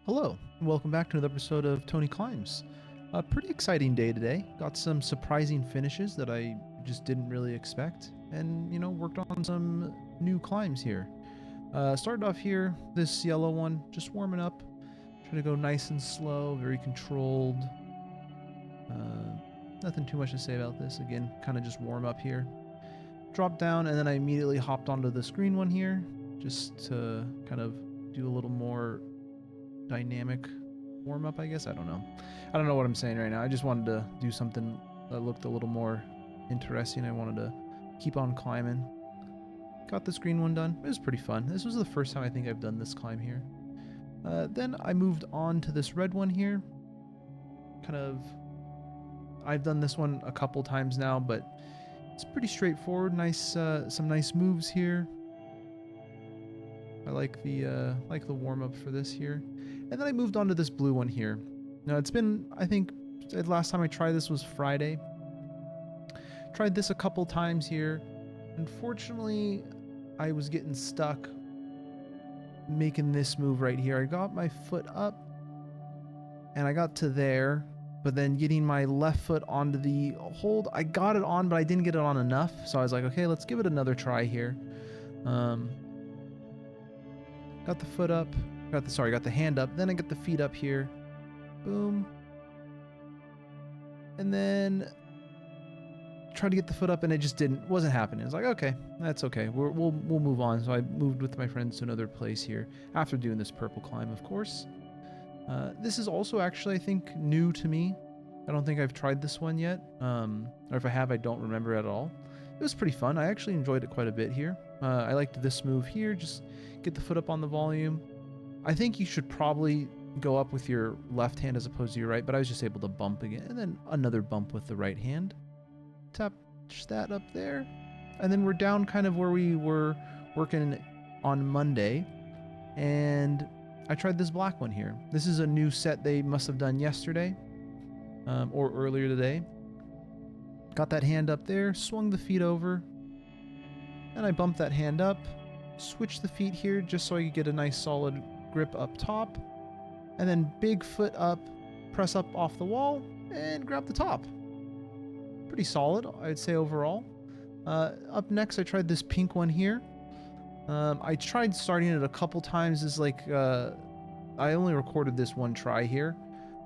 Hello, and welcome back to another episode of Tony Climbs. A pretty exciting day today. Got some surprising finishes that I just didn't really expect, and worked on some new climbs here. Started off here, this yellow one, just warming up. Trying to go nice and slow, very controlled. Nothing too much to say about this. Again, kind of just warm up here. Dropped down, and then I immediately hopped onto this green one here, just to kind of do a little more dynamic warm up, I guess. I don't know what I'm saying right now. I just wanted to do something that looked a little more interesting. I wanted to keep on climbing. Got this green one done. It was pretty fun. This was the first time I think I've done this climb here. Then I moved on to this red one here. I've done this one a couple times now, but it's pretty straightforward. Nice, some nice moves here. I like the warm up for this here. And then I moved on to this blue one here. Now it's been, I think, the last time I tried this was Friday. Tried this a couple times here. Unfortunately, I was getting stuck making this move right here. I got my foot up and I got to there, but then getting my left foot onto the hold, I got it on, but I didn't get it on enough. So I was like, okay, let's give it another try here. Got the foot up, got the hand up, then I get the feet up here. Boom. And then tried to get the foot up and it just wasn't happening. It's like, okay, that's okay. We'll move on. So I moved with my friends to another place here after doing this purple climb, of course. This is also actually, I think, new to me. I don't think I've tried this one yet. Or if I have, I don't remember at all. It was pretty fun. I actually enjoyed it quite a bit here. I liked this move here. Just get the foot up on the volume. I think you should probably go up with your left hand as opposed to your right, but I was just able to bump again. And then another bump with the right hand. Tap that up there. And then we're down kind of where we were working on Monday. And I tried this black one here. This is a new set they must have done yesterday or earlier today. Got that hand up there, swung the feet over, and I bumped that hand up, switched the feet here just so I could get a nice solid grip up top, and then big foot up, press up off the wall, and grab the top. Pretty solid, I'd say overall. Up next, I tried this pink one here. I tried starting it a couple times as I only recorded this one try here.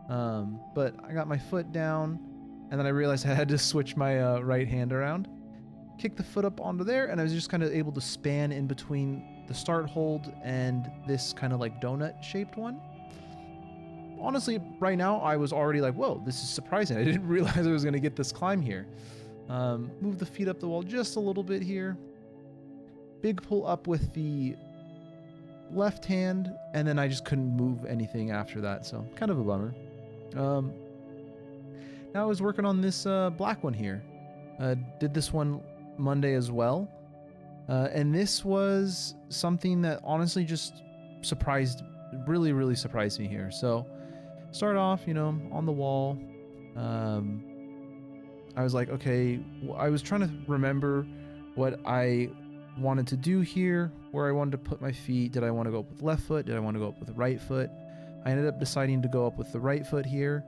But I got my foot down and then I realized I had to switch my right hand around. Kick the foot up onto there and I was just kind of able to span in between the start hold and this kind of like donut shaped one. Honestly, right now I was already like, whoa, this is surprising. I didn't realize I was going to get this climb here. Move the feet up the wall just a little bit here. Big pull up with the left hand, and then I just couldn't move anything after that, so kind of a bummer. Now I was working on this black one here. Did this one Monday as well. And this was something that honestly just really surprised me here. So start off, on the wall. I was like, okay, I was trying to remember what I wanted to do here, where I wanted to put my feet. Did I want to go up with the left foot? Did I want to go up with the right foot? I ended up deciding to go up with the right foot here.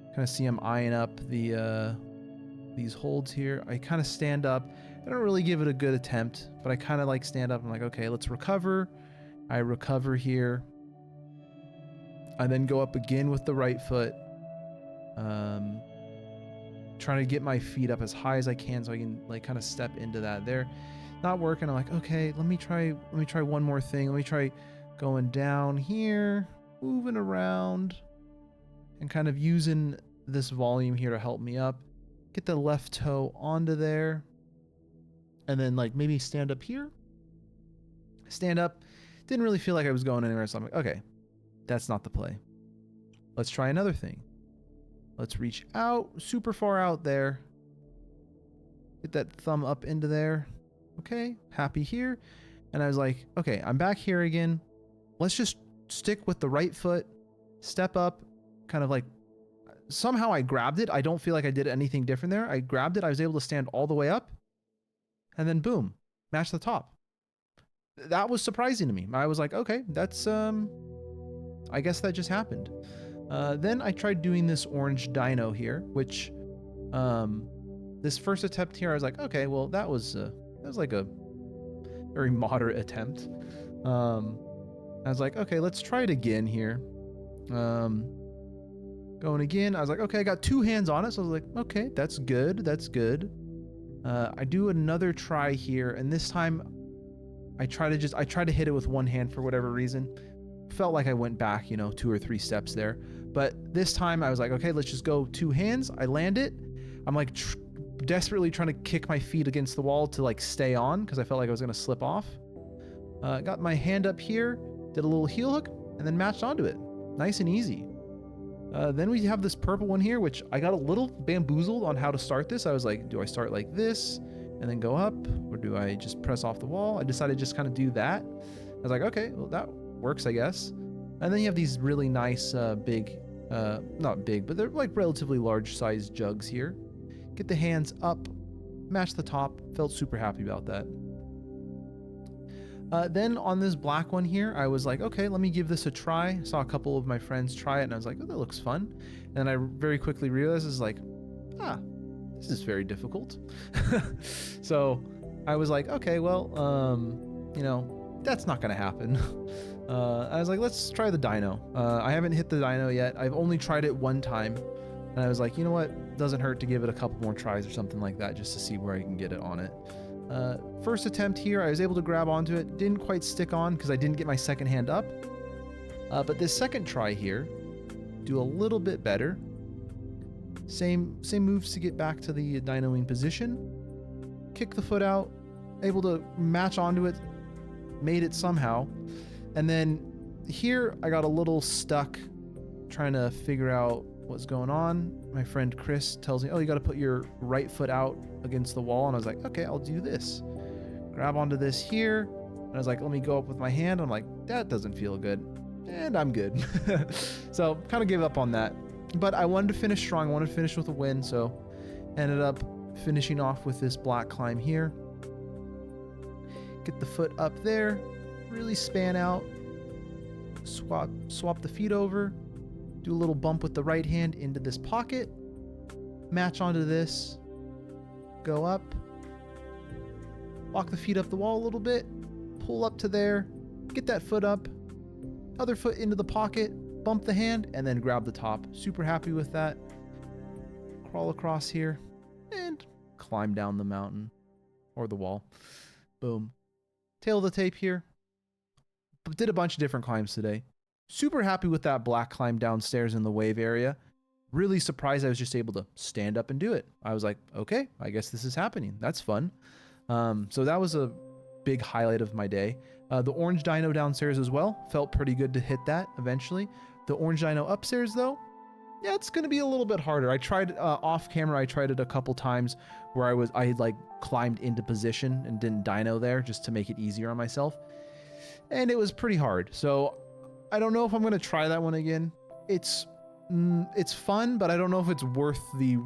Kind of see I'm eyeing up these holds here. I kind of stand up. I don't really give it a good attempt, but I kind of like stand up. I'm like, okay, let's recover. I recover here. I then go up again with the right foot. Trying to get my feet up as high as I can so I can like kind of step into that there. Not working. I'm like, okay, let me try one more thing. Let me try going down here, moving around, and kind of using this volume here to help me up. Get the left toe onto there, and then like maybe stand up here. Stand up. Didn't really feel like I was going anywhere, so I'm like, okay, that's not the play. Let's try another thing. Let's reach out, super far out there. Get that thumb up into there. Okay, happy here. And I was like, okay, I'm back here again. Let's just stick with the right foot, step up, kind of like, somehow I grabbed it. I don't feel like I did anything different there. I grabbed it. I was able to stand all the way up and then boom, match the top. That was surprising to me. I was like, okay, that's, I guess that just happened. Then I tried doing this orange dino here, which this first attempt here, I was like, okay, well, that was like a very moderate attempt. I was like, okay, let's try it again here. Going again, I was like, okay, I got 2 hands on it, so I was like, okay, that's good, that's good. I do another try here, and this time I try to hit it with 1 hand for whatever reason. Felt like I went back, 2 or 3 steps there. But this time I was like, okay, let's just go 2 hands. I land it. I'm like desperately trying to kick my feet against the wall to like stay on because I felt like I was going to slip off. Got my hand up here, did a little heel hook, and then matched onto it. Nice and easy. Then we have this purple one here, which I got a little bamboozled on how to start this. I was like, do I start like this and then go up, or do I just press off the wall? I decided to just kind of do that. I was like, okay, well, that works, I guess. And then you have these really nice big, not big, but they're like relatively large sized jugs here. Get the hands up, match the top, felt super happy about that. Then on this black one here, I was like, okay, let me give this a try. Saw a couple of my friends try it and I was like, oh, that looks fun. And I very quickly realized it's like, this is very difficult. So I was like, okay, well, that's not gonna happen. I was like, let's try the dino. I haven't hit the dino yet. I've only tried it 1 time. And I was like, you know what? Doesn't hurt to give it a couple more tries or something like that just to see where I can get it on it. First attempt here, I was able to grab onto it. Didn't quite stick on because I didn't get my second hand up. But this second try here, do a little bit better. Same moves to get back to the dinoing position. Kick the foot out, able to match onto it, made it somehow. And then here I got a little stuck trying to figure out what's going on. My friend Chris tells me, oh, you got to put your right foot out against the wall. And I was like, okay, I'll do this. Grab onto this here. And I was like, let me go up with my hand. I'm like, that doesn't feel good. And I'm good. So kind of gave up on that. But I wanted to finish strong. I wanted to finish with a win. So ended up finishing off with this black climb here. Get the foot up there. Really span out. Swap the feet over. Do a little bump with the right hand into this pocket. Match onto this. Go up. Walk the feet up the wall a little bit. Pull up to there. Get that foot up. Other foot into the pocket. Bump the hand and then grab the top. Super happy with that. Crawl across here and climb down the mountain or the wall. Boom. Tail of the tape here. Did a bunch of different climbs today. Super happy with that black climb downstairs in the wave area. Really surprised I was just able to stand up and do it. I was like, okay, I guess this is happening. That's fun. So that was a big highlight of my day. The orange dino downstairs as well. Felt pretty good to hit that eventually. The orange dino upstairs though, yeah, it's going to be a little bit harder. I tried off camera. I tried it a couple times where I had like climbed into position and didn't dino there just to make it easier on myself. And it was pretty hard. So I don't know if I'm going to try that one again. It's fun, but I don't know if it's worth the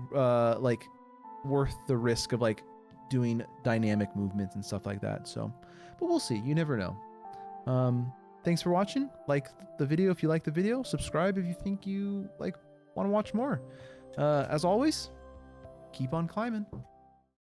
risk of like doing dynamic movements and stuff like that. So, but we'll see. You never know. Thanks for watching. Like the video if you like the video. Subscribe if you think you want to watch more. As always, keep on climbing.